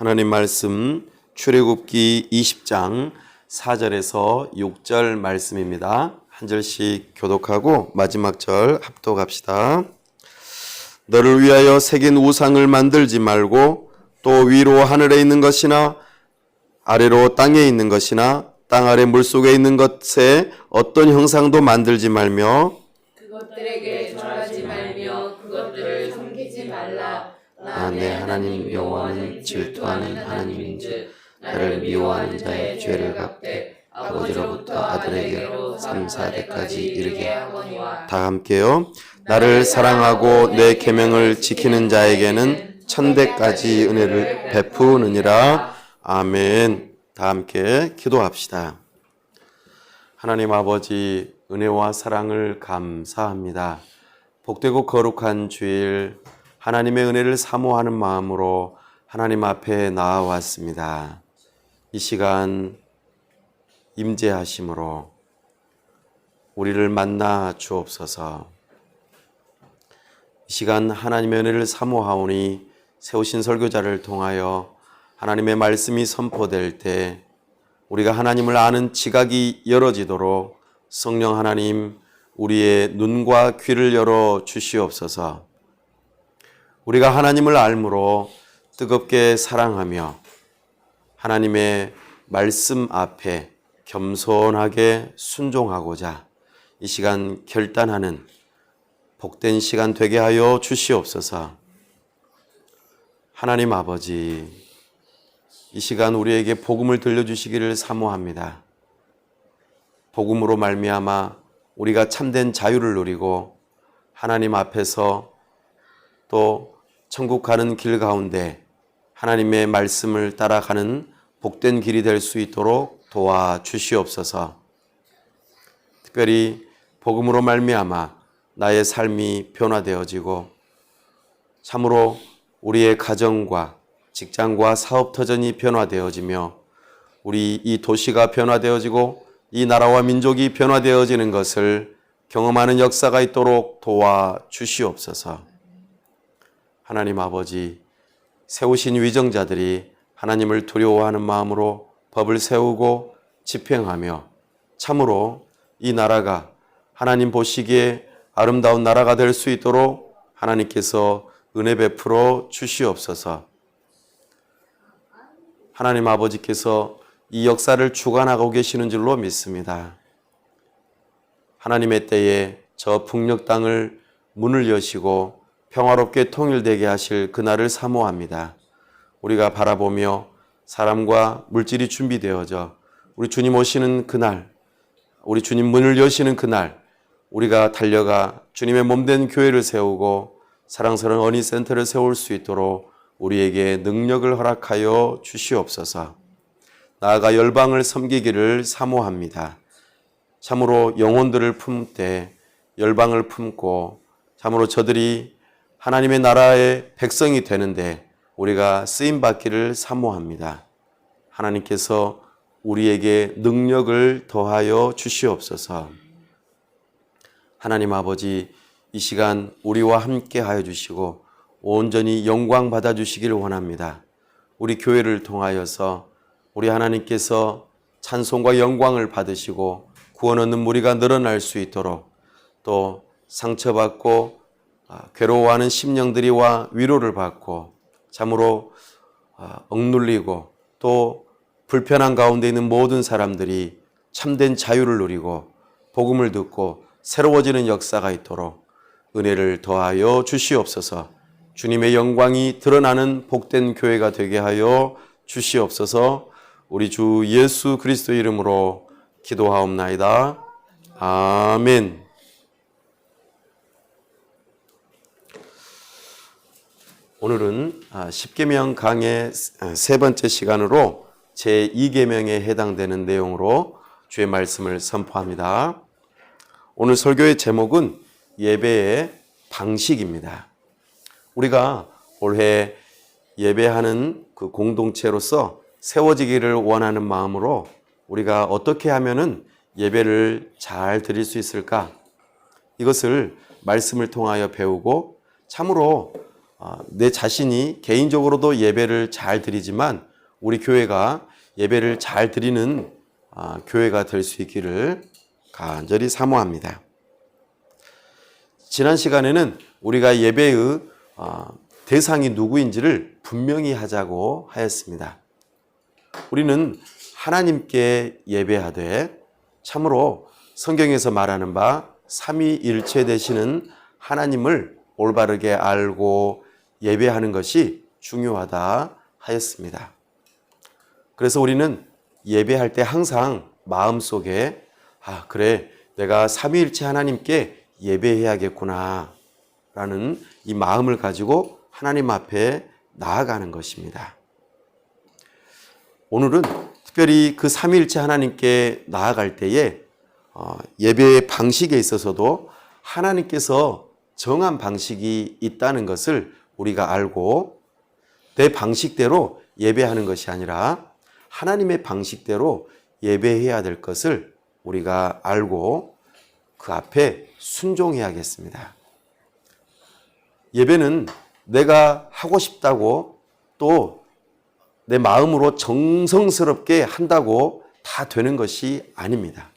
하나님 말씀 출애굽기 20장 4절에서 6절 말씀입니다. 한 절씩 교독하고 마지막 절 합독합시다. 너를 위하여 새긴 우상을 만들지 말고 또 위로 하늘에 있는 것이나 아래로 땅에 있는 것이나 땅 아래 물속에 있는 것에 어떤 형상도 만들지 말며 그것들에게 절하지 말며 그것들을 섬기지 말라. 나 내 하나님 여호와는 질투하는 하나님인즉 나를 미워하는 자의 죄를 갚되 아버지로부터 아들에게로 3, 4대까지 이르게 하거니와. 다 함께요. 나를 사랑하고 내 계명을 지키는 자에게는 1000대까지 은혜를 베푸느니라. 아멘. 다 함께 기도합시다. 하나님 아버지, 은혜와 사랑을 감사합니다. 복되고 거룩한 주일, 하나님의 은혜를 사모하는 마음으로 하나님 앞에 나아왔습니다. 이 시간 임재하심으로 우리를 만나 주옵소서. 이 시간 하나님의 은혜를 사모하오니 세우신 설교자를 통하여 하나님의 말씀이 선포될 때 우리가 하나님을 아는 지각이 열어지도록 성령 하나님 우리의 눈과 귀를 열어 주시옵소서. 우리가 하나님을 알므로 뜨겁게 사랑하며 하나님의 말씀 앞에 겸손하게 순종하고자 이 시간 결단하는 복된 시간 되게 하여 주시옵소서. 하나님 아버지, 이 시간 우리에게 복음을 들려주시기를 사모합니다. 복음으로 말미암아 우리가 참된 자유를 누리고 하나님 앞에서 또 천국 가는 길 가운데 하나님의 말씀을 따라가는 복된 길이 될 수 있도록 도와주시옵소서. 특별히 복음으로 말미암아 나의 삶이 변화되어지고 참으로 우리의 가정과 직장과 사업터전이 변화되어지며 우리 이 도시가 변화되어지고 이 나라와 민족이 변화되어지는 것을 경험하는 역사가 있도록 도와주시옵소서. 하나님 아버지, 세우신 위정자들이 하나님을 두려워하는 마음으로 법을 세우고 집행하며 참으로 이 나라가 하나님 보시기에 아름다운 나라가 될 수 있도록 하나님께서 은혜 베풀어 주시옵소서. 하나님 아버지께서 이 역사를 주관하고 계시는 줄로 믿습니다. 하나님의 때에 저 북녘 땅을 문을 여시고 평화롭게 통일되게 하실 그날을 사모합니다. 우리가 바라보며 사람과 물질이 준비되어져 우리 주님 오시는 그날, 우리 주님 문을 여시는 그날 우리가 달려가 주님의 몸된 교회를 세우고 사랑스러운 어린이센터를 세울 수 있도록 우리에게 능력을 허락하여 주시옵소서. 나아가 열방을 섬기기를 사모합니다. 참으로 영혼들을 품되 열방을 품고 참으로 저들이 하나님의 나라의 백성이 되는데 우리가 쓰임받기를 사모합니다. 하나님께서 우리에게 능력을 더하여 주시옵소서. 하나님 아버지, 이 시간 우리와 함께 하여 주시고 온전히 영광 받아 주시기를 원합니다. 우리 교회를 통하여서 우리 하나님께서 찬송과 영광을 받으시고 구원 얻는 무리가 늘어날 수 있도록 또 상처받고 괴로워하는 심령들이와 위로를 받고 참으로 억눌리고 또 불편한 가운데 있는 모든 사람들이 참된 자유를 누리고 복음을 듣고 새로워지는 역사가 있도록 은혜를 더하여 주시옵소서. 주님의 영광이 드러나는 복된 교회가 되게 하여 주시옵소서. 우리 주 예수 그리스도 이름으로 기도하옵나이다. 아멘. 오늘은 십계명 강의 세 번째 시간으로 제2계명에 해당되는 내용으로 주의 말씀을 선포합니다. 오늘 설교의 제목은 예배의 방식입니다. 우리가 올해 예배하는 그 공동체로서 세워지기를 원하는 마음으로 우리가 어떻게 하면은 예배를 잘 드릴 수 있을까? 이것을 말씀을 통하여 배우고 참으로 내 자신이 개인적으로도 예배를 잘 드리지만 우리 교회가 예배를 잘 드리는 교회가 될 수 있기를 간절히 사모합니다. 지난 시간에는 우리가 예배의 대상이 누구인지를 분명히 하자고 하였습니다. 우리는 하나님께 예배하되 참으로 성경에서 말하는 바 삼위일체 되시는 하나님을 올바르게 알고 예배하는 것이 중요하다 하였습니다. 그래서 우리는 예배할 때 항상 마음속에 그래 내가 삼위일체 하나님께 예배해야겠구나 라는 이 마음을 가지고 하나님 앞에 나아가는 것입니다. 오늘은 특별히 그 삼위일체 하나님께 나아갈 때에 예배의 방식에 있어서도 하나님께서 정한 방식이 있다는 것을 우리가 알고 내 방식대로 예배하는 것이 아니라 하나님의 방식대로 예배해야 될 것을 우리가 알고 그 앞에 순종해야겠습니다. 예배는 내가 하고 싶다고 또 내 마음으로 정성스럽게 한다고 다 되는 것이 아닙니다.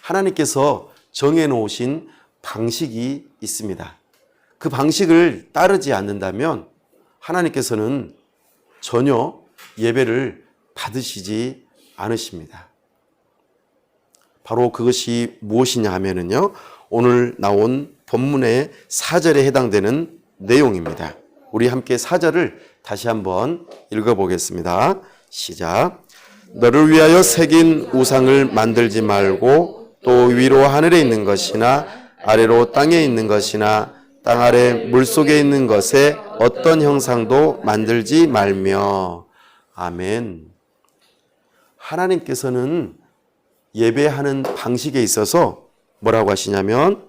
하나님께서 정해놓으신 방식이 있습니다. 그 방식을 따르지 않는다면 하나님께서는 전혀 예배를 받으시지 않으십니다. 바로 그것이 무엇이냐 하면은요, 오늘 나온 본문의 4절에 해당되는 내용입니다. 우리 함께 4절을 다시 한번 읽어보겠습니다. 시작. 너를 위하여 새긴 우상을 만들지 말고 또 위로 하늘에 있는 것이나 아래로 땅에 있는 것이나 땅 아래 물속에 있는 것에 어떤 형상도 만들지 말며. 아멘. 하나님께서는 예배하는 방식에 있어서 뭐라고 하시냐면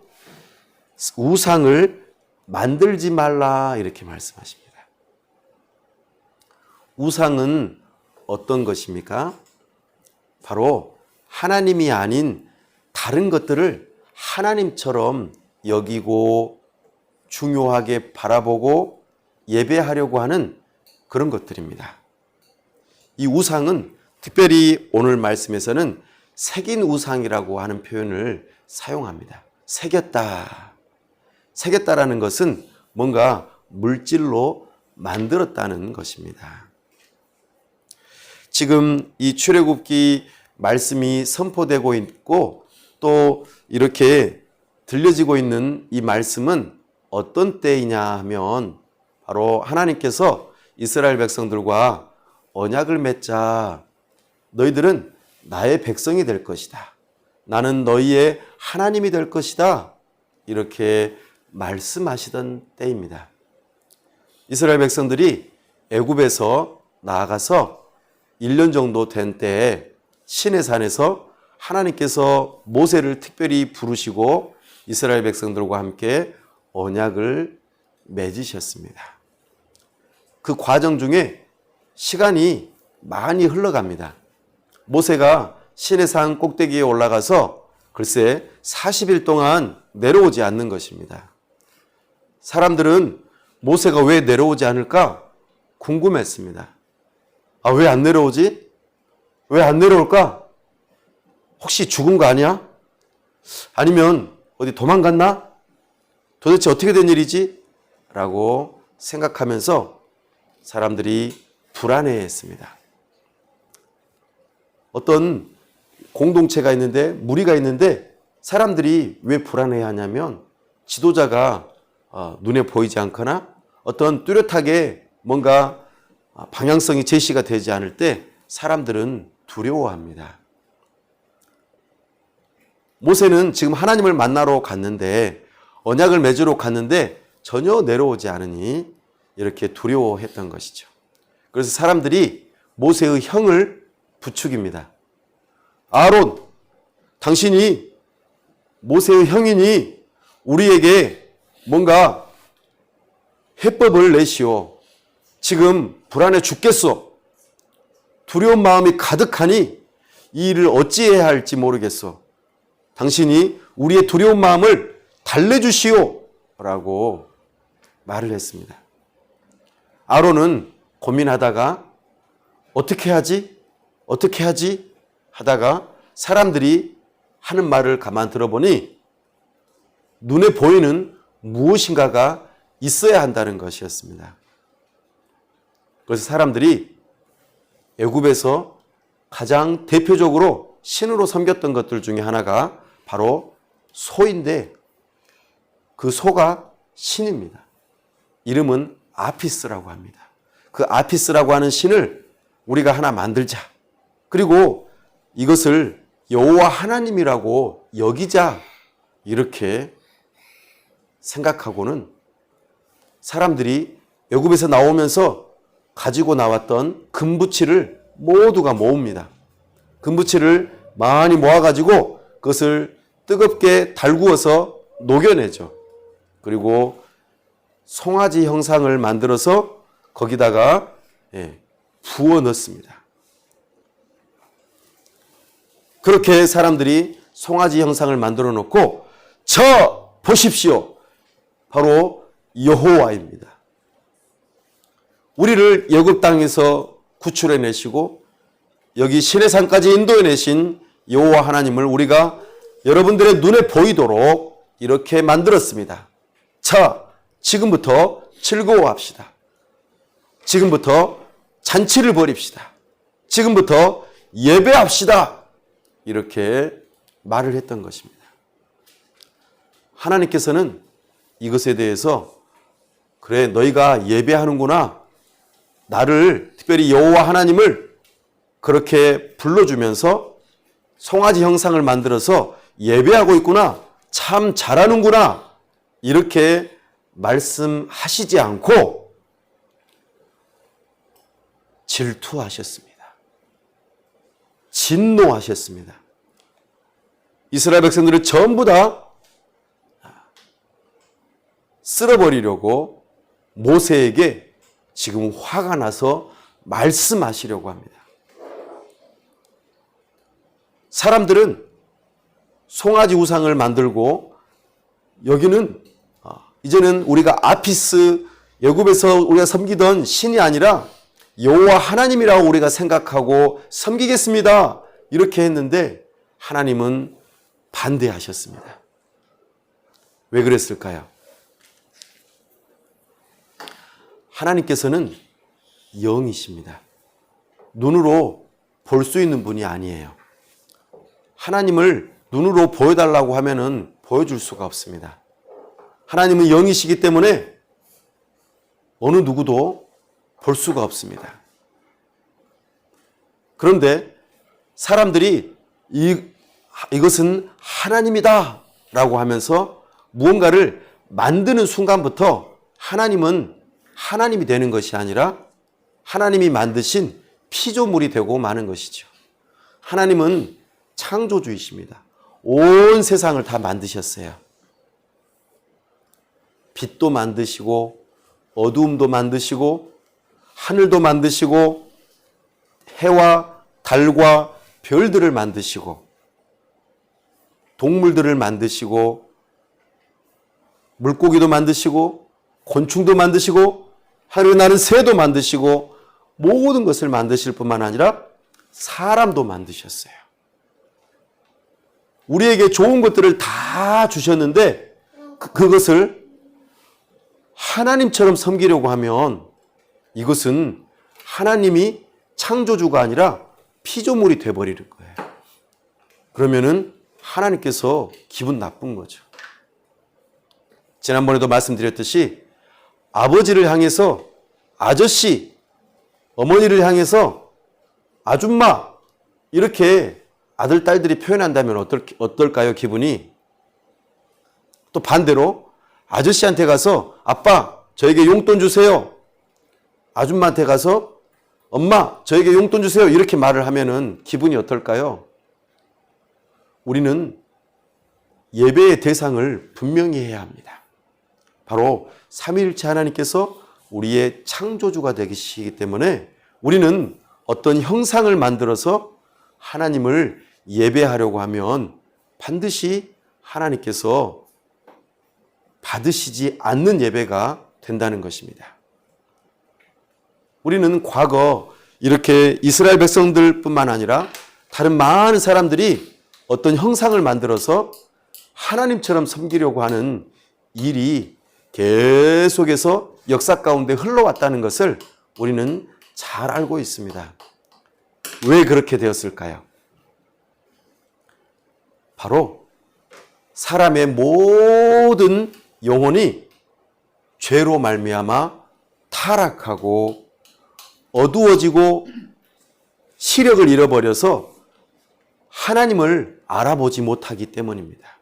우상을 만들지 말라 이렇게 말씀하십니다. 우상은 어떤 것입니까? 바로 하나님이 아닌 다른 것들을 하나님처럼 여기고 중요하게 바라보고 예배하려고 하는 그런 것들입니다. 이 우상은 특별히 오늘 말씀에서는 새긴 우상이라고 하는 표현을 사용합니다. 새겼다. 새겼다라는 것은 뭔가 물질로 만들었다는 것입니다. 지금 이 출애굽기 말씀이 선포되고 있고 또 이렇게 들려지고 있는 이 말씀은 어떤 때이냐 하면 바로 하나님께서 이스라엘 백성들과 언약을 맺자. 너희들은 나의 백성이 될 것이다. 나는 너희의 하나님이 될 것이다. 이렇게 말씀하시던 때입니다. 이스라엘 백성들이 애굽에서 나아가서 1년 정도 된 때에 시내산에서 하나님께서 모세를 특별히 부르시고 이스라엘 백성들과 함께 언약을 맺으셨습니다. 그 과정 중에 시간이 많이 흘러갑니다. 모세가 시내산 꼭대기에 올라가서 글쎄 40일 동안 내려오지 않는 것입니다. 사람들은 모세가 왜 내려오지 않을까 궁금했습니다. 왜 안 내려오지? 왜 안 내려올까? 혹시 죽은 거 아니야? 아니면 어디 도망갔나? 도대체 어떻게 된 일이지? 라고 생각하면서 사람들이 불안해했습니다. 어떤 공동체가 있는데, 무리가 있는데 사람들이 왜 불안해하냐면 지도자가 눈에 보이지 않거나 어떤 뚜렷하게 뭔가 방향성이 제시가 되지 않을 때 사람들은 두려워합니다. 모세는 지금 하나님을 만나러 갔는데 언약을 맺으러 갔는데 전혀 내려오지 않으니 이렇게 두려워했던 것이죠. 그래서 사람들이 모세의 형을 부추깁니다. 아론, 당신이 모세의 형이니 우리에게 뭔가 해법을 내시오. 지금 불안해 죽겠어. 두려운 마음이 가득하니 이 일을 어찌해야 할지 모르겠어. 당신이 우리의 두려운 마음을 달래주시오. 라고 말을 했습니다. 아론은 고민하다가 어떻게 하지? 어떻게 하지? 하다가 사람들이 하는 말을 가만 들어보니 눈에 보이는 무엇인가가 있어야 한다는 것이었습니다. 그래서 사람들이 애굽에서 가장 대표적으로 신으로 섬겼던 것들 중에 하나가 바로 소인데 그 소가 신입니다. 이름은 아피스라고 합니다. 그 아피스라고 하는 신을 우리가 하나 만들자. 그리고 이것을 여호와 하나님이라고 여기자. 이렇게 생각하고는 사람들이 애굽에서 나오면서 가지고 나왔던 금부치를 모두가 모읍니다. 금부치를 많이 모아가지고 그것을 뜨겁게 달구어서 녹여내죠. 그리고 송아지 형상을 만들어서 거기다가 부어 넣습니다. 그렇게 사람들이 송아지 형상을 만들어 놓고 저 보십시오. 바로 여호와입니다. 우리를 애굽 땅에서 구출해 내시고 여기 시내산까지 인도해 내신 여호와 하나님을 우리가 여러분들의 눈에 보이도록 이렇게 만들었습니다. 자, 지금부터 즐거워합시다. 지금부터 잔치를 벌입시다. 지금부터 예배합시다. 이렇게 말을 했던 것입니다. 하나님께서는 이것에 대해서 그래 너희가 예배하는구나. 나를 특별히 여호와 하나님을 그렇게 불러주면서 송아지 형상을 만들어서 예배하고 있구나. 참 잘하는구나. 이렇게 말씀하시지 않고 질투하셨습니다. 진노하셨습니다. 이스라엘 백성들을 전부 다 쓸어버리려고 모세에게 지금 화가 나서 말씀하시려고 합니다. 사람들은 송아지 우상을 만들고 여기는 이제는 우리가 아피스 애굽에서 우리가 섬기던 신이 아니라 여호와 하나님이라고 우리가 생각하고 섬기겠습니다. 이렇게 했는데 하나님은 반대하셨습니다. 왜 그랬을까요? 하나님께서는 영이십니다. 눈으로 볼 수 있는 분이 아니에요. 하나님을 눈으로 보여달라고 하면은 보여줄 수가 없습니다. 하나님은 영이시기 때문에 어느 누구도 볼 수가 없습니다. 그런데 사람들이 이것은 하나님이다 라고 하면서 무언가를 만드는 순간부터 하나님은 하나님이 되는 것이 아니라 하나님이 만드신 피조물이 되고 마는 것이죠. 하나님은 창조주이십니다. 온 세상을 다 만드셨어요. 빛도 만드시고 어두움도 만드시고 하늘도 만드시고 해와 달과 별들을 만드시고 동물들을 만드시고 물고기도 만드시고 곤충도 만드시고 하늘에 나는 새도 만드시고 모든 것을 만드실 뿐만 아니라 사람도 만드셨어요. 우리에게 좋은 것들을 다 주셨는데 그것을 하나님처럼 섬기려고 하면 이것은 하나님이 창조주가 아니라 피조물이 돼버리는 거예요. 그러면은 하나님께서 기분 나쁜 거죠. 지난번에도 말씀드렸듯이 아버지를 향해서 아저씨, 어머니를 향해서 아줌마 이렇게 아들, 딸들이 표현한다면 어떨까요? 기분이. 또 반대로 아저씨한테 가서 아빠, 저에게 용돈 주세요. 아줌마한테 가서 엄마, 저에게 용돈 주세요. 이렇게 말을 하면은 기분이 어떨까요? 우리는 예배의 대상을 분명히 해야 합니다. 바로 삼위일체 하나님께서 우리의 창조주가 되시기 때문에 우리는 어떤 형상을 만들어서 하나님을 예배하려고 하면 반드시 하나님께서 받으시지 않는 예배가 된다는 것입니다. 우리는 과거 이렇게 이스라엘 백성들뿐만 아니라 다른 많은 사람들이 어떤 형상을 만들어서 하나님처럼 섬기려고 하는 일이 계속해서 역사 가운데 흘러왔다는 것을 우리는 잘 알고 있습니다. 왜 그렇게 되었을까요? 바로 사람의 모든 영혼이 죄로 말미암아 타락하고 어두워지고 시력을 잃어버려서 하나님을 알아보지 못하기 때문입니다.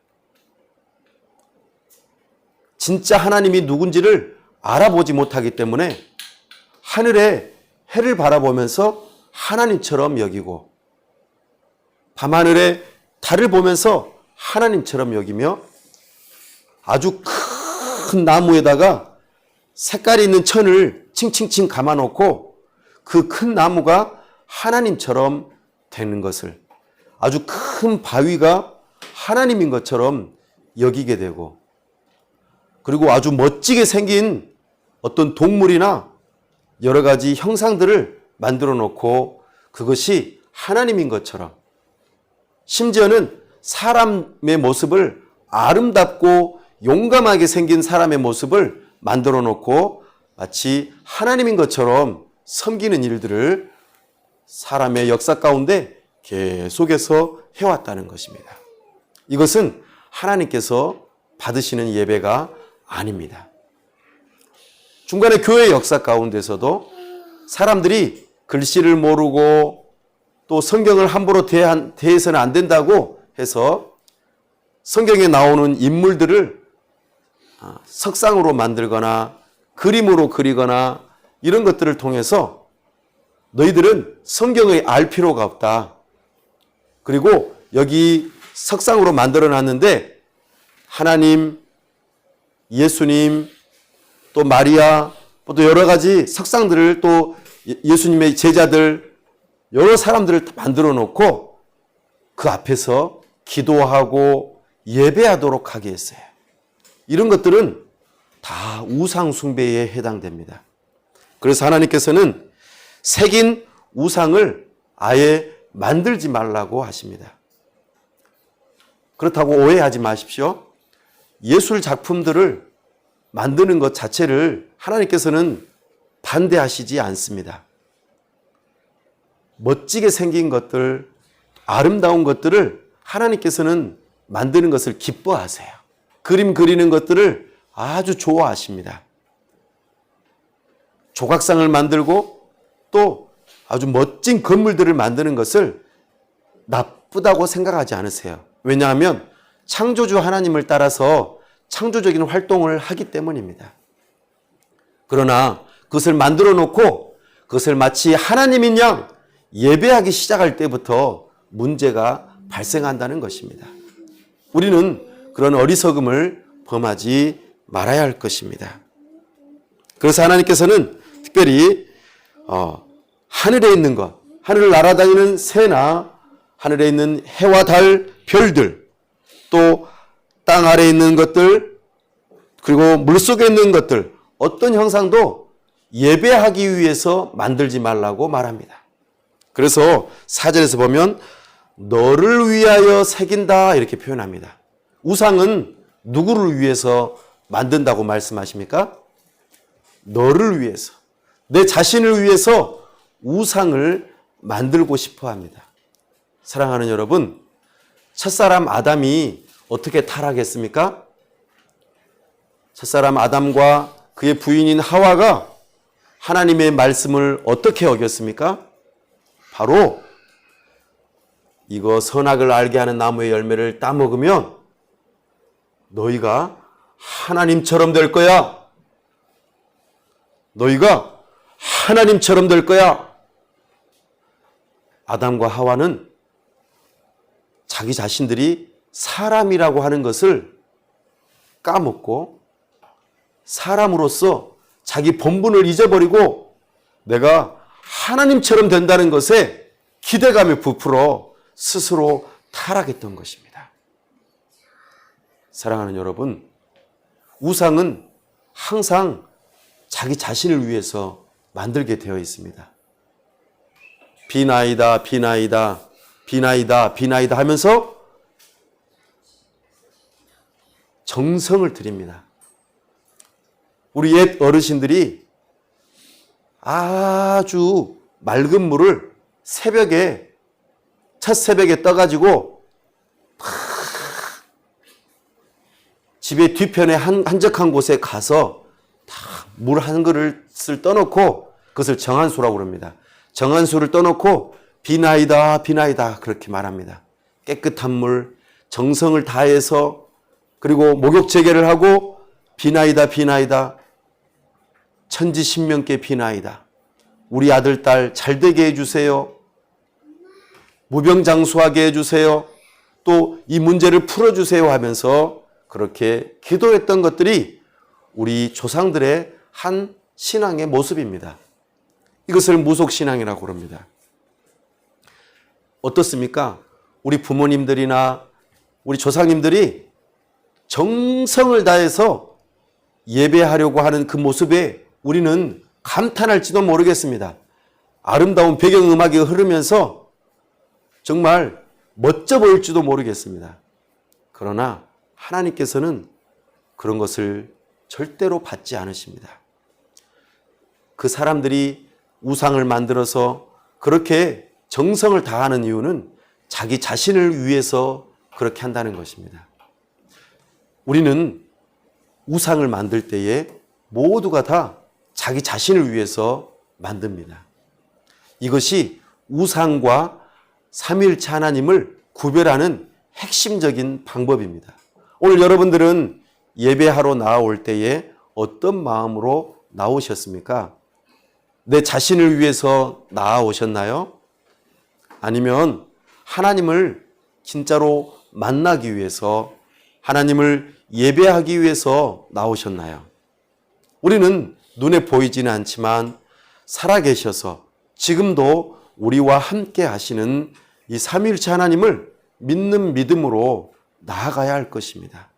진짜 하나님이 누군지를 알아보지 못하기 때문에 하늘에 해를 바라보면서 하나님처럼 여기고 밤하늘에 달을 보면서 하나님처럼 여기며 아주 큰 나무에다가 색깔이 있는 천을 칭칭칭 감아놓고 그 큰 나무가 하나님처럼 되는 것을, 아주 큰 바위가 하나님인 것처럼 여기게 되고, 그리고 아주 멋지게 생긴 어떤 동물이나 여러 가지 형상들을 만들어 놓고 그것이 하나님인 것처럼, 심지어는 사람의 모습을 아름답고 용감하게 생긴 사람의 모습을 만들어 놓고 마치 하나님인 것처럼 섬기는 일들을 사람의 역사 가운데 계속해서 해왔다는 것입니다. 이것은 하나님께서 받으시는 예배가 아닙니다. 중간에 교회 역사 가운데서도 사람들이 글씨를 모르고 또 성경을 함부로 대해서는 안 된다고 해서 성경에 나오는 인물들을 석상으로 만들거나 그림으로 그리거나 이런 것들을 통해서 너희들은 성경을 알 필요가 없다. 그리고 여기 석상으로 만들어 놨는데 하나님, 예수님, 또 마리아, 또 여러 가지 석상들을, 또 예수님의 제자들, 여러 사람들을 만들어 놓고 그 앞에서 기도하고 예배하도록 하게 했어요. 이런 것들은 다 우상 숭배에 해당됩니다. 그래서 하나님께서는 새긴 우상을 아예 만들지 말라고 하십니다. 그렇다고 오해하지 마십시오. 예술 작품들을 만드는 것 자체를 하나님께서는 반대하시지 않습니다. 멋지게 생긴 것들, 아름다운 것들을 하나님께서는 만드는 것을 기뻐하세요. 그림 그리는 것들을 아주 좋아하십니다. 조각상을 만들고 또 아주 멋진 건물들을 만드는 것을 나쁘다고 생각하지 않으세요. 왜냐하면 창조주 하나님을 따라서 창조적인 활동을 하기 때문입니다. 그러나 그것을 만들어 놓고 그것을 마치 하나님인 양 예배하기 시작할 때부터 문제가 발생한다는 것입니다. 우리는 그런 어리석음을 범하지 말아야 할 것입니다. 그래서 하나님께서는 특별히 하늘에 있는 것, 하늘을 날아다니는 새나 하늘에 있는 해와 달, 별들, 또 땅 아래에 있는 것들, 그리고 물속에 있는 것들, 어떤 형상도 예배하기 위해서 만들지 말라고 말합니다. 그래서 4절에서 보면 너를 위하여 새긴다 이렇게 표현합니다. 우상은 누구를 위해서 만든다고 말씀하십니까? 너를 위해서, 내 자신을 위해서 우상을 만들고 싶어 합니다. 사랑하는 여러분, 첫사람 아담이 어떻게 타락했습니까? 첫사람 아담과 그의 부인인 하와가 하나님의 말씀을 어떻게 어겼습니까? 바로 이거 선악을 알게 하는 나무의 열매를 따먹으면 너희가 하나님처럼 될 거야. 너희가 하나님처럼 될 거야. 아담과 하와는 자기 자신들이 사람이라고 하는 것을 까먹고 사람으로서 자기 본분을 잊어버리고 내가 하나님처럼 된다는 것에 기대감에 부풀어 스스로 타락했던 것입니다. 사랑하는 여러분, 우상은 항상 자기 자신을 위해서 만들게 되어 있습니다. 비나이다, 비나이다, 비나이다, 비나이다 하면서 정성을 드립니다. 우리 옛 어르신들이 아주 맑은 물을 새벽에, 첫 새벽에 떠가지고 집의 뒤편에 한적한 곳에 가서 물 한 그릇을 떠놓고, 그것을 정한수라고 그럽니다. 정한수를 떠놓고 비나이다, 비나이다 그렇게 말합니다. 깨끗한 물, 정성을 다해서, 그리고 목욕 재개를 하고 비나이다, 비나이다, 천지신명께 비나이다. 우리 아들, 딸 잘되게 해주세요. 무병장수하게 해주세요. 또 이 문제를 풀어주세요 하면서 그렇게 기도했던 것들이 우리 조상들의 한 신앙의 모습입니다. 이것을 무속신앙이라고 그럽니다. 어떻습니까? 우리 부모님들이나 우리 조상님들이 정성을 다해서 예배하려고 하는 그 모습에 우리는 감탄할지도 모르겠습니다. 아름다운 배경음악이 흐르면서 정말 멋져 보일지도 모르겠습니다. 그러나 하나님께서는 그런 것을 절대로 받지 않으십니다. 그 사람들이 우상을 만들어서 그렇게 정성을 다하는 이유는 자기 자신을 위해서 그렇게 한다는 것입니다. 우리는 우상을 만들 때에 모두가 다 자기 자신을 위해서 만듭니다. 이것이 우상과 삼위일체 하나님을 구별하는 핵심적인 방법입니다. 오늘 여러분들은 예배하러 나올 때에 어떤 마음으로 나오셨습니까? 내 자신을 위해서 나아오셨나요? 아니면 하나님을 진짜로 만나기 위해서, 하나님을 예배하기 위해서 나오셨나요? 우리는 눈에 보이지는 않지만 살아계셔서 지금도 우리와 함께 하시는 이 삼위일체 하나님을 믿는 믿음으로 나아가야 할 것입니다.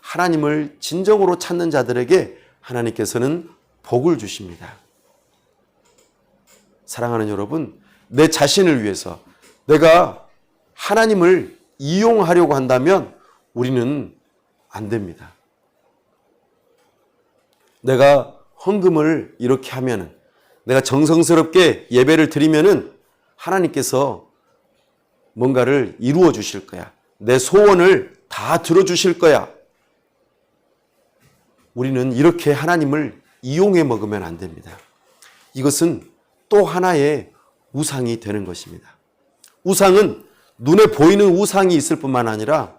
하나님을 진정으로 찾는 자들에게 하나님께서는 복을 주십니다. 사랑하는 여러분, 내 자신을 위해서 내가 하나님을 이용하려고 한다면 우리는 안 됩니다. 내가 헌금을 이렇게 하면은, 내가 정성스럽게 예배를 드리면은 하나님께서 뭔가를 이루어 주실 거야. 내 소원을 다 들어주실 거야. 우리는 이렇게 하나님을 이용해 먹으면 안 됩니다. 이것은 또 하나의 우상이 되는 것입니다. 우상은 눈에 보이는 우상이 있을 뿐만 아니라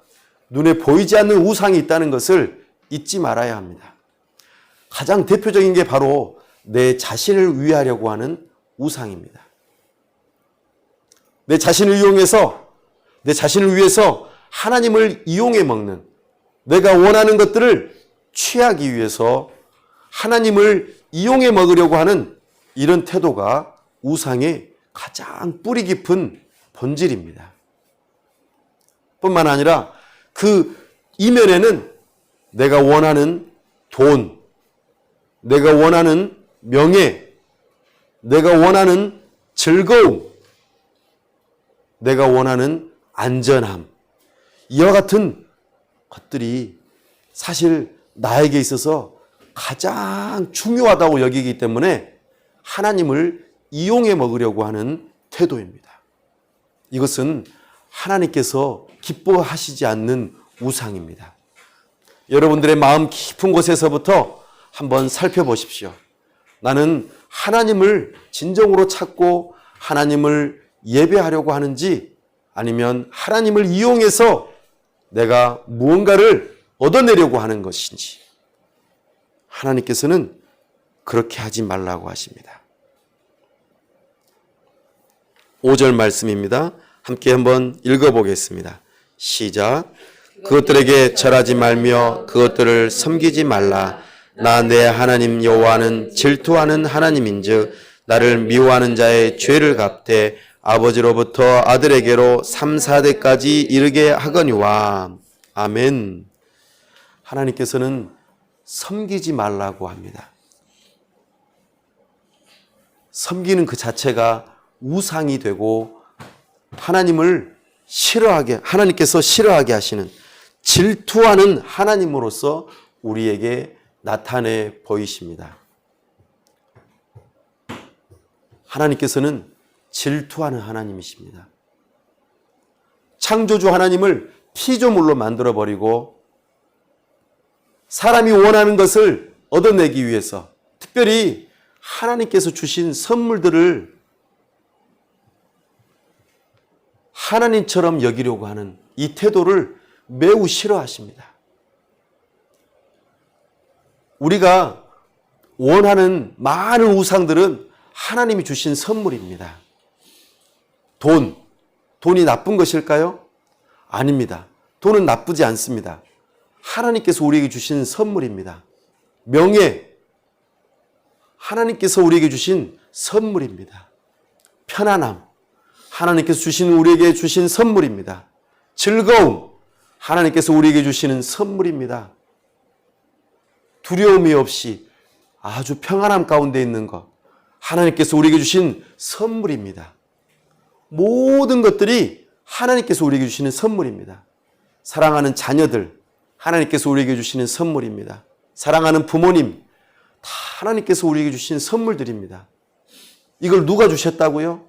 눈에 보이지 않는 우상이 있다는 것을 잊지 말아야 합니다. 가장 대표적인 게 바로 내 자신을 위하려고 하는 우상입니다. 내 자신을 이용해서, 내 자신을 위해서 하나님을 이용해 먹는, 내가 원하는 것들을 취하기 위해서 하나님을 이용해 먹으려고 하는 이런 태도가 우상의 가장 뿌리 깊은 본질입니다. 뿐만 아니라 그 이면에는 내가 원하는 돈, 내가 원하는 명예, 내가 원하는 즐거움, 내가 원하는 안전함, 이와 같은 것들이 사실 나에게 있어서 가장 중요하다고 여기기 때문에 하나님을 이용해 먹으려고 하는 태도입니다. 이것은 하나님께서 기뻐하시지 않는 우상입니다. 여러분들의 마음 깊은 곳에서부터 한번 살펴보십시오. 나는 하나님을 진정으로 찾고 하나님을 예배하려고 하는지, 아니면 하나님을 이용해서 내가 무언가를 얻어내려고 하는 것인지. 하나님께서는 그렇게 하지 말라고 하십니다. 5절 말씀입니다. 함께 한번 읽어보겠습니다. 시작. 그것들에게 절하지 말며 그것들을 섬기지 말라. 나 내 하나님 여호와는 질투하는 하나님인즉 나를 미워하는 자의 죄를 갚되 아버지로부터 아들에게로 3, 4대까지 이르게 하거니와. 아멘. 하나님께서는 섬기지 말라고 합니다. 섬기는 그 자체가 우상이 되고 하나님을 싫어하게, 하나님께서 싫어하게 하시는, 질투하는 하나님으로서 우리에게 나타내 보이십니다. 하나님께서는 질투하는 하나님이십니다. 창조주 하나님을 피조물로 만들어버리고 사람이 원하는 것을 얻어내기 위해서 특별히 하나님께서 주신 선물들을 하나님처럼 여기려고 하는 이 태도를 매우 싫어하십니다. 우리가 원하는 많은 우상들은 하나님이 주신 선물입니다. 돈이 나쁜 것일까요? 아닙니다. 돈은 나쁘지 않습니다. 하나님께서 우리에게 주신 선물입니다. 명예, 하나님께서 우리에게 주신 선물입니다. 편안함, 하나님께서 우리에게 주신 선물입니다. 즐거움, 하나님께서 우리에게 주시는 선물입니다. 두려움이 없이 아주 평안함 가운데 있는 것, 하나님께서 우리에게 주신 선물입니다. 모든 것들이 하나님께서 우리에게 주시는 선물입니다. 사랑하는 자녀들, 하나님께서 우리에게 주시는 선물입니다. 사랑하는 부모님, 다 하나님께서 우리에게 주신 선물들입니다. 이걸 누가 주셨다고요?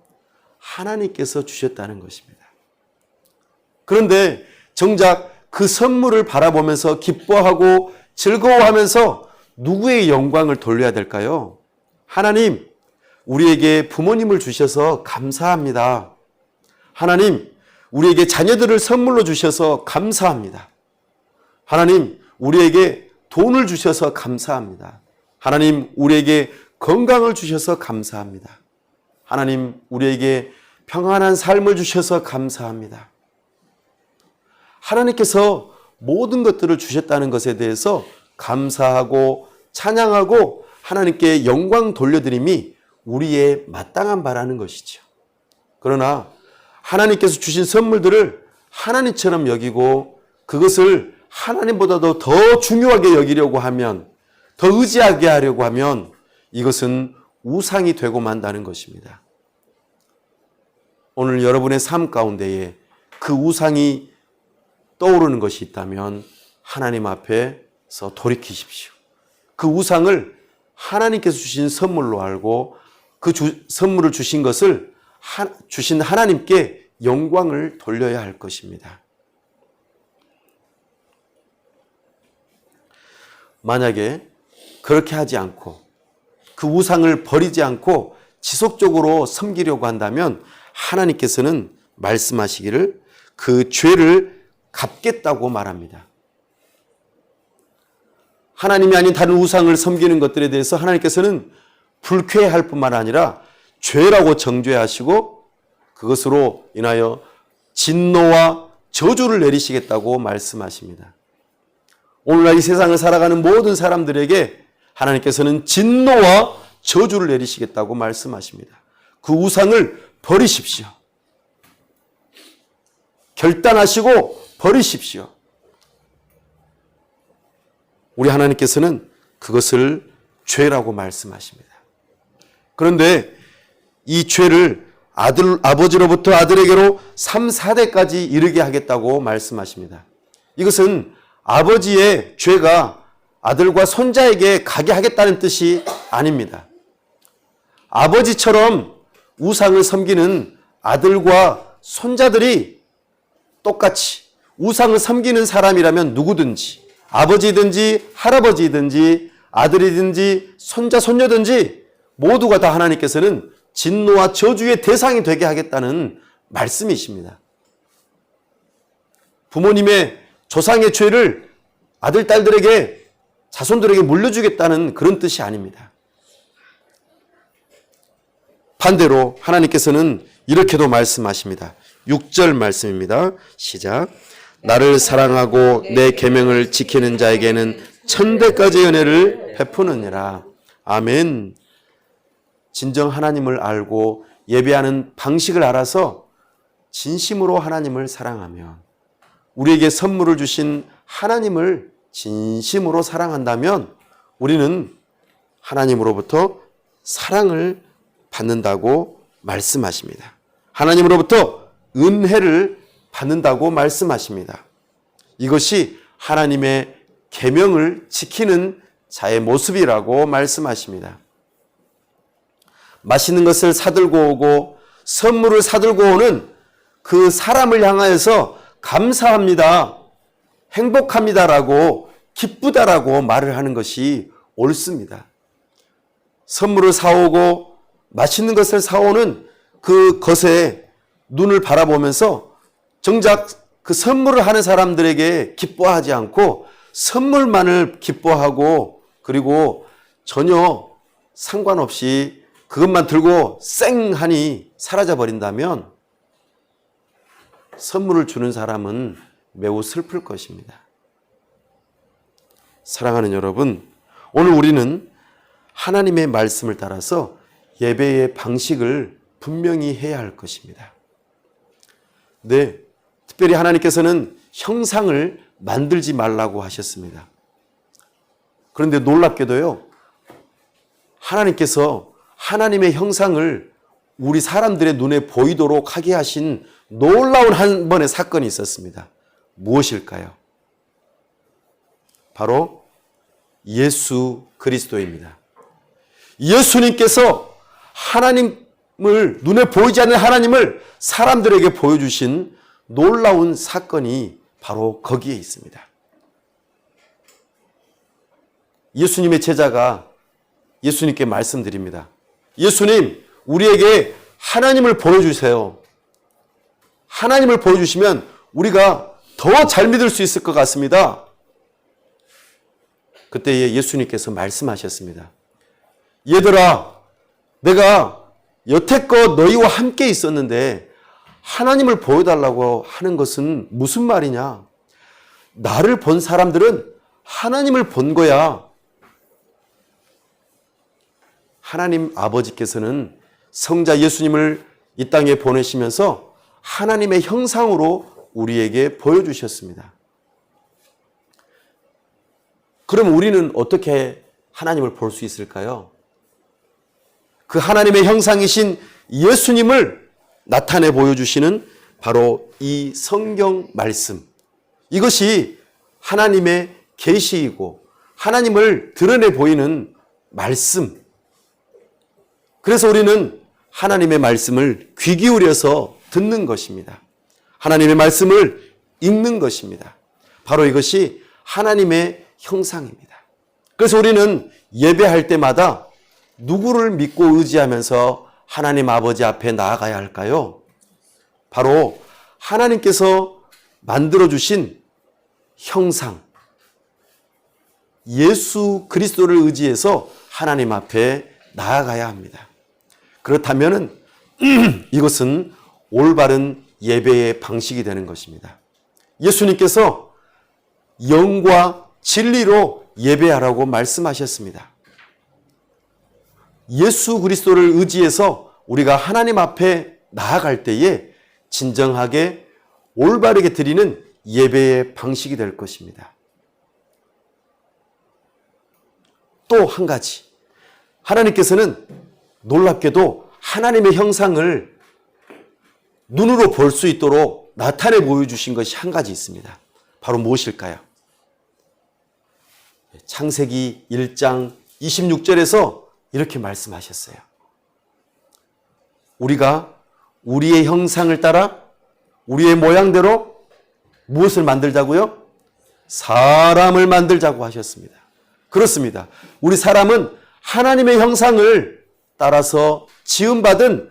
하나님께서 주셨다는 것입니다. 그런데 정작 그 선물을 바라보면서 기뻐하고 즐거워하면서 누구의 영광을 돌려야 될까요? 하나님, 우리에게 부모님을 주셔서 감사합니다. 하나님, 우리에게 자녀들을 선물로 주셔서 감사합니다. 하나님, 우리에게 돈을 주셔서 감사합니다. 하나님, 우리에게 건강을 주셔서 감사합니다. 하나님, 우리에게 평안한 삶을 주셔서 감사합니다. 하나님께서 모든 것들을 주셨다는 것에 대해서 감사하고 찬양하고 하나님께 영광 돌려드림이 우리의 마땅한 바라는 것이죠. 그러나 하나님께서 주신 선물들을 하나님처럼 여기고 그것을 하나님보다도 더 중요하게 여기려고 하면, 더 의지하게 하려고 하면 이것은 우상이 되고 만다는 것입니다. 오늘 여러분의 삶 가운데에 그 우상이 떠오르는 것이 있다면 하나님 앞에서 돌이키십시오. 그 우상을 하나님께서 주신 선물로 알고 그 선물을 주신 것을 주신 하나님께 영광을 돌려야 할 것입니다. 만약에 그렇게 하지 않고 그 우상을 버리지 않고 지속적으로 섬기려고 한다면 하나님께서는 말씀하시기를 그 죄를 갚겠다고 말합니다. 하나님이 아닌 다른 우상을 섬기는 것들에 대해서 하나님께서는 불쾌할 뿐만 아니라 죄라고 정죄하시고 그것으로 인하여 진노와 저주를 내리시겠다고 말씀하십니다. 오늘날 이 세상을 살아가는 모든 사람들에게 하나님께서는 진노와 저주를 내리시겠다고 말씀하십니다. 그 우상을 버리십시오. 결단하시고 버리십시오. 우리 하나님께서는 그것을 죄라고 말씀하십니다. 그런데 이 죄를 아버지로부터 아들에게로 3, 4대까지 이르게 하겠다고 말씀하십니다. 이것은 아버지의 죄가 아들과 손자에게 가게 하겠다는 뜻이 아닙니다. 아버지처럼 우상을 섬기는 아들과 손자들이 똑같이 우상을 섬기는 사람이라면 누구든지, 아버지든지 할아버지든지 아들이든지 손자 손녀든지 모두가 다 하나님께서는 진노와 저주의 대상이 되게 하겠다는 말씀이십니다. 부모님의 조상의 죄를 아들, 딸들에게, 자손들에게 물려주겠다는 그런 뜻이 아닙니다. 반대로 하나님께서는 이렇게도 말씀하십니다. 6절 말씀입니다. 시작. 나를 사랑하고 내 계명을 지키는 자에게는 천대까지의 은혜를 베푸느니라. 아멘. 진정 하나님을 알고 예배하는 방식을 알아서 진심으로 하나님을 사랑하면, 우리에게 선물을 주신 하나님을 진심으로 사랑한다면 우리는 하나님으로부터 사랑을 받는다고 말씀하십니다. 하나님으로부터 은혜를 받는다고 말씀하십니다. 이것이 하나님의 계명을 지키는 자의 모습이라고 말씀하십니다. 맛있는 것을 사들고 오고 선물을 사들고 오는 그 사람을 향하여서 감사합니다, 행복합니다라고, 기쁘다라고 말을 하는 것이 옳습니다. 선물을 사오고 맛있는 것을 사오는 그 것에 눈을 바라보면서 정작 그 선물을 하는 사람들에게 기뻐하지 않고 선물만을 기뻐하고, 그리고 전혀 상관없이 그것만 들고 쌩하니 사라져 버린다면 선물을 주는 사람은 매우 슬플 것입니다. 사랑하는 여러분, 오늘 우리는 하나님의 말씀을 따라서 예배의 방식을 분명히 해야 할 것입니다. 네, 특별히 하나님께서는 형상을 만들지 말라고 하셨습니다. 그런데 놀랍게도요, 하나님께서 하나님의 형상을 우리 사람들의 눈에 보이도록 하게 하신 놀라운 한 번의 사건이 있었습니다. 무엇일까요? 바로 예수 그리스도입니다. 예수님께서 하나님을, 눈에 보이지 않는 하나님을 사람들에게 보여주신 놀라운 사건이 바로 거기에 있습니다. 예수님의 제자가 예수님께 말씀드립니다. 예수님, 우리에게 하나님을 보여주세요. 하나님을 보여주시면 우리가 더 잘 믿을 수 있을 것 같습니다. 그때에 예수님께서 말씀하셨습니다. 얘들아, 내가 여태껏 너희와 함께 있었는데 하나님을 보여달라고 하는 것은 무슨 말이냐? 나를 본 사람들은 하나님을 본 거야. 하나님 아버지께서는 성자 예수님을 이 땅에 보내시면서 하나님의 형상으로 우리에게 보여주셨습니다. 그럼 우리는 어떻게 하나님을 볼 수 있을까요? 그 하나님의 형상이신 예수님을 나타내 보여주시는 바로 이 성경 말씀, 이것이 하나님의 계시이고 하나님을 드러내 보이는 말씀. 그래서 우리는 하나님의 말씀을 귀 기울여서 듣는 것입니다. 하나님의 말씀을 읽는 것입니다. 바로 이것이 하나님의 형상입니다. 그래서 우리는 예배할 때마다 누구를 믿고 의지하면서 하나님 아버지 앞에 나아가야 할까요? 바로 하나님께서 만들어주신 형상, 예수 그리스도를 의지해서 하나님 앞에 나아가야 합니다. 그렇다면 이것은 올바른 예배의 방식이 되는 것입니다. 예수님께서 영과 진리로 예배하라고 말씀하셨습니다. 예수 그리스도를 의지해서 우리가 하나님 앞에 나아갈 때에 진정하게 올바르게 드리는 예배의 방식이 될 것입니다. 또 한 가지, 하나님께서는 놀랍게도 하나님의 형상을 눈으로 볼 수 있도록 나타내 보여주신 것이 한 가지 있습니다. 바로 무엇일까요? 창세기 1장 26절에서 이렇게 말씀하셨어요. 우리가 우리의 형상을 따라 우리의 모양대로 무엇을 만들자고요? 사람을 만들자고 하셨습니다. 그렇습니다. 우리 사람은 하나님의 형상을 따라서 지음받은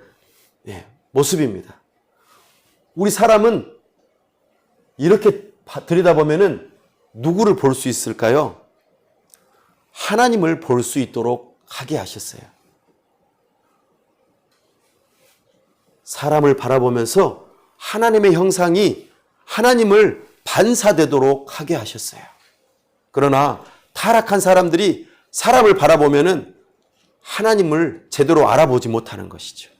모습입니다. 우리 사람은 이렇게 들여다보면 누구를 볼 수 있을까요? 하나님을 볼 수 있도록 하게 하셨어요. 사람을 바라보면서 하나님의 형상이 하나님을 반사되도록 하게 하셨어요. 그러나 타락한 사람들이 사람을 바라보면 하나님을 제대로 알아보지 못하는 것이죠.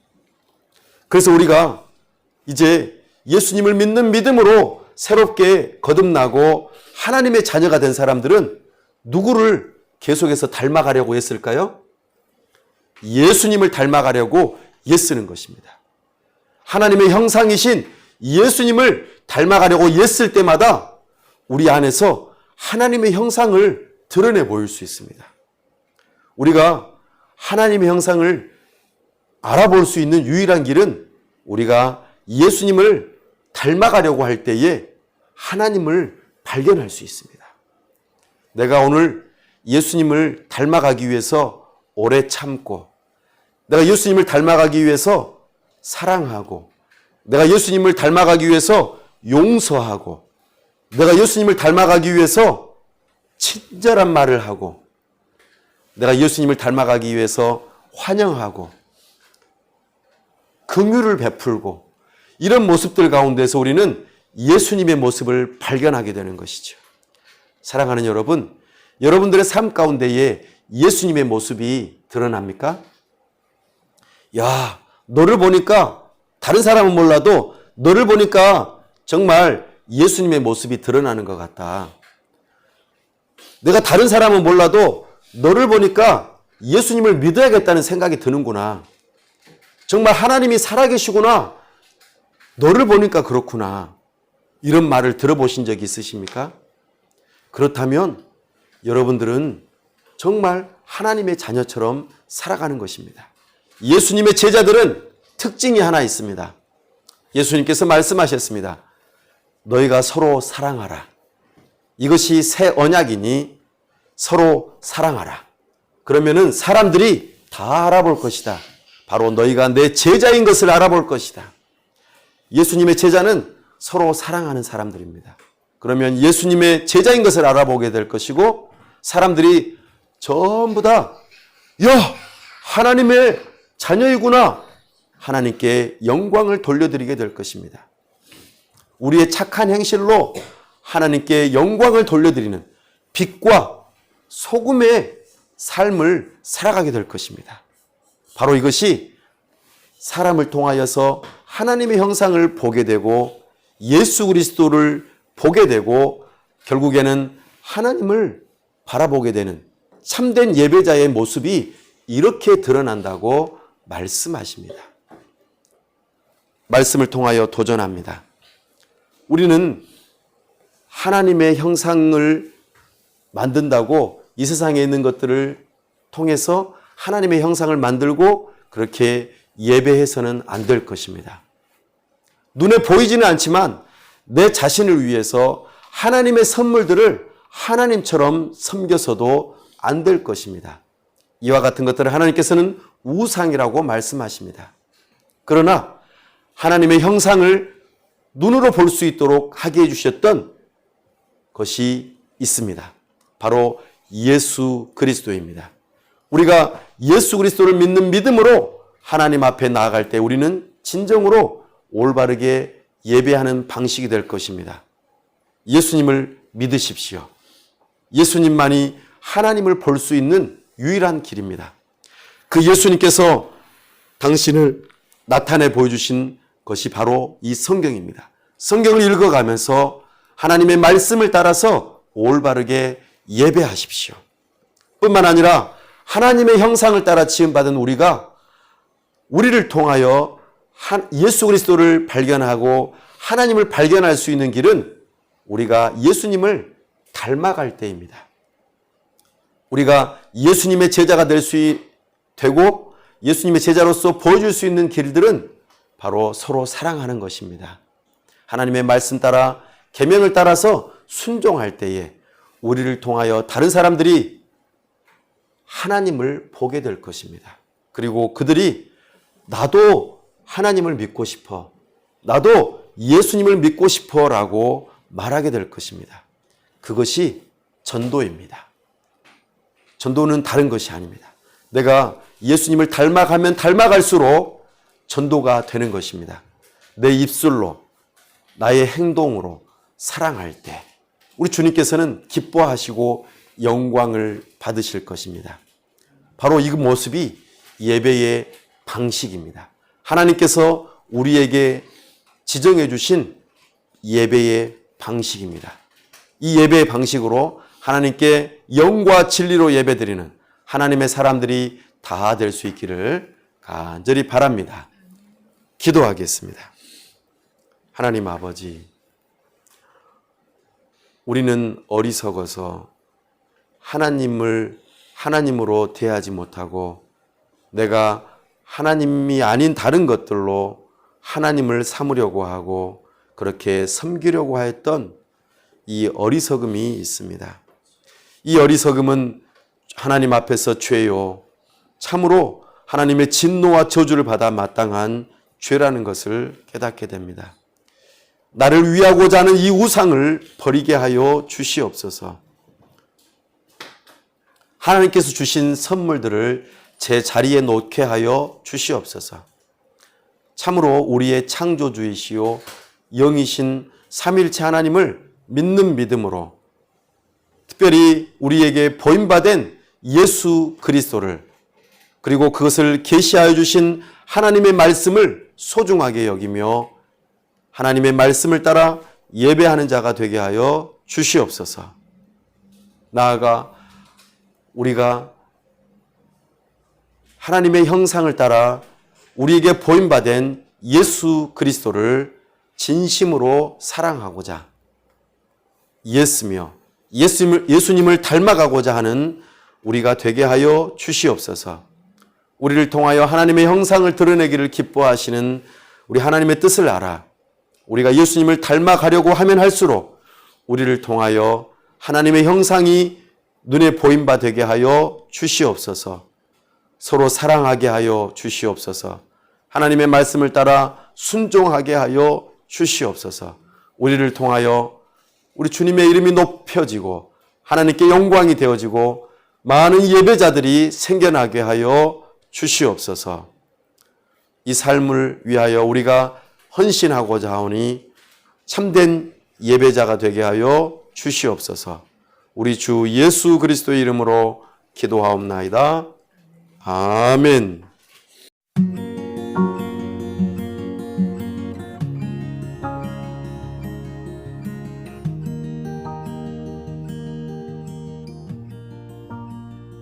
그래서 우리가 이제 예수님을 믿는 믿음으로 새롭게 거듭나고 하나님의 자녀가 된 사람들은 누구를 계속해서 닮아가려고 했을까요? 예수님을 닮아가려고 애쓰는 것입니다. 하나님의 형상이신 예수님을 닮아가려고 애쓸 때마다 우리 안에서 하나님의 형상을 드러내 보일 수 있습니다. 우리가 하나님의 형상을 알아볼 수 있는 유일한 길은 우리가 예수님을 닮아가려고 할 때에 하나님을 발견할 수 있습니다. 내가 오늘 예수님을 닮아가기 위해서 오래 참고, 내가 예수님을 닮아가기 위해서 사랑하고, 내가 예수님을 닮아가기 위해서 용서하고, 내가 예수님을 닮아가기 위해서 친절한 말을 하고, 내가 예수님을 닮아가기 위해서 환영하고 긍휼을 베풀고, 이런 모습들 가운데서 우리는 예수님의 모습을 발견하게 되는 것이죠. 사랑하는 여러분, 여러분들의 삶 가운데에 예수님의 모습이 드러납니까? 야, 너를 보니까, 다른 사람은 몰라도 너를 보니까 정말 예수님의 모습이 드러나는 것 같다. 내가 다른 사람은 몰라도 너를 보니까 예수님을 믿어야겠다는 생각이 드는구나. 정말 하나님이 살아계시구나. 너를 보니까 그렇구나. 이런 말을 들어보신 적이 있으십니까? 그렇다면 여러분들은 정말 하나님의 자녀처럼 살아가는 것입니다. 예수님의 제자들은 특징이 하나 있습니다. 예수님께서 말씀하셨습니다. 너희가 서로 사랑하라. 이것이 새 언약이니 서로 사랑하라. 그러면은 사람들이 다 알아볼 것이다. 바로 너희가 내 제자인 것을 알아볼 것이다. 예수님의 제자는 서로 사랑하는 사람들입니다. 그러면 예수님의 제자인 것을 알아보게 될 것이고, 사람들이 전부 다 야, 하나님의 자녀이구나. 하나님께 영광을 돌려드리게 될 것입니다. 우리의 착한 행실로 하나님께 영광을 돌려드리는 빛과 소금의 삶을 살아가게 될 것입니다. 바로 이것이 사람을 통하여서 하나님의 형상을 보게 되고 예수 그리스도를 보게 되고 결국에는 하나님을 바라보게 되는 참된 예배자의 모습이 이렇게 드러난다고 말씀하십니다. 말씀을 통하여 도전합니다. 우리는 하나님의 형상을 만든다고 이 세상에 있는 것들을 통해서 하나님의 형상을 만들고 그렇게 예배해서는 안 될 것입니다. 눈에 보이지는 않지만 내 자신을 위해서 하나님의 선물들을 하나님처럼 섬겨서도 안 될 것입니다. 이와 같은 것들을 하나님께서는 우상이라고 말씀하십니다. 그러나 하나님의 형상을 눈으로 볼 수 있도록 하게 해주셨던 것이 있습니다. 바로 예수 그리스도입니다. 우리가 예수 그리스도를 믿는 믿음으로 하나님 앞에 나아갈 때 우리는 진정으로 올바르게 예배하는 방식이 될 것입니다. 예수님을 믿으십시오. 예수님만이 하나님을 볼 수 있는 유일한 길입니다. 그 예수님께서 당신을 나타내 보여주신 것이 바로 이 성경입니다. 성경을 읽어가면서 하나님의 말씀을 따라서 올바르게 예배하십시오. 뿐만 아니라 하나님의 형상을 따라 지음받은 우리를 통하여 예수 그리스도를 발견하고 하나님을 발견할 수 있는 길은 우리가 예수님을 닮아갈 때입니다. 우리가 예수님의 제자가 될 수 되고 예수님의 제자로서 보여줄 수 있는 길들은 바로 서로 사랑하는 것입니다. 하나님의 말씀 따라 계명을 따라서 순종할 때에 우리를 통하여 다른 사람들이 하나님을 보게 될 것입니다. 그리고 그들이 나도 하나님을 믿고 싶어, 나도 예수님을 믿고 싶어 라고 말하게 될 것입니다. 그것이 전도입니다. 전도는 다른 것이 아닙니다. 내가 예수님을 닮아가면 닮아갈수록 전도가 되는 것입니다. 내 입술로, 나의 행동으로 사랑할 때 우리 주님께서는 기뻐하시고 영광을 받으실 것입니다. 바로 이 모습이 예배의 방식입니다. 하나님께서 우리에게 지정해 주신 예배의 방식입니다. 이 예배의 방식으로 하나님께 영과 진리로 예배드리는 하나님의 사람들이 다 될 수 있기를 간절히 바랍니다. 기도하겠습니다. 하나님 아버지, 우리는 어리석어서 하나님을 하나님으로 대하지 못하고 내가 하나님이 아닌 다른 것들로 하나님을 삼으려고 하고 그렇게 섬기려고 하였던 이 어리석음이 있습니다. 이 어리석음은 하나님 앞에서 죄요, 참으로 하나님의 진노와 저주를 받아 마땅한 죄라는 것을 깨닫게 됩니다. 나를 위하고자 하는 이 우상을 버리게 하여 주시옵소서. 하나님께서 주신 선물들을 제 자리에 놓게 하여 주시옵소서. 참으로 우리의 창조주이시요 영이신 삼위일체 하나님을 믿는 믿음으로, 특별히 우리에게 보임받은 예수 그리스도를, 그리고 그것을 계시하여 주신 하나님의 말씀을 소중하게 여기며 하나님의 말씀을 따라 예배하는 자가 되게 하여 주시옵소서. 나아가 우리가 하나님의 형상을 따라 우리에게 보임받은 예수 그리스도를 진심으로 사랑하고자 예수님을 닮아가고자 하는 우리가 되게 하여 주시옵소서. 우리를 통하여 하나님의 형상을 드러내기를 기뻐하시는 우리 하나님의 뜻을 알아 우리가 예수님을 닮아가려고 하면 할수록 우리를 통하여 하나님의 형상이 눈에 보임 바 되게 하여 주시옵소서. 서로 사랑하게 하여 주시옵소서. 하나님의 말씀을 따라 순종하게 하여 주시옵소서. 우리를 통하여 우리 주님의 이름이 높여지고 하나님께 영광이 되어지고 많은 예배자들이 생겨나게 하여 주시옵소서. 이 삶을 위하여 우리가 헌신하고자 하오니 참된 예배자가 되게 하여 주시옵소서. 우리 주 예수 그리스도의 이름으로 기도하옵나이다. 아멘.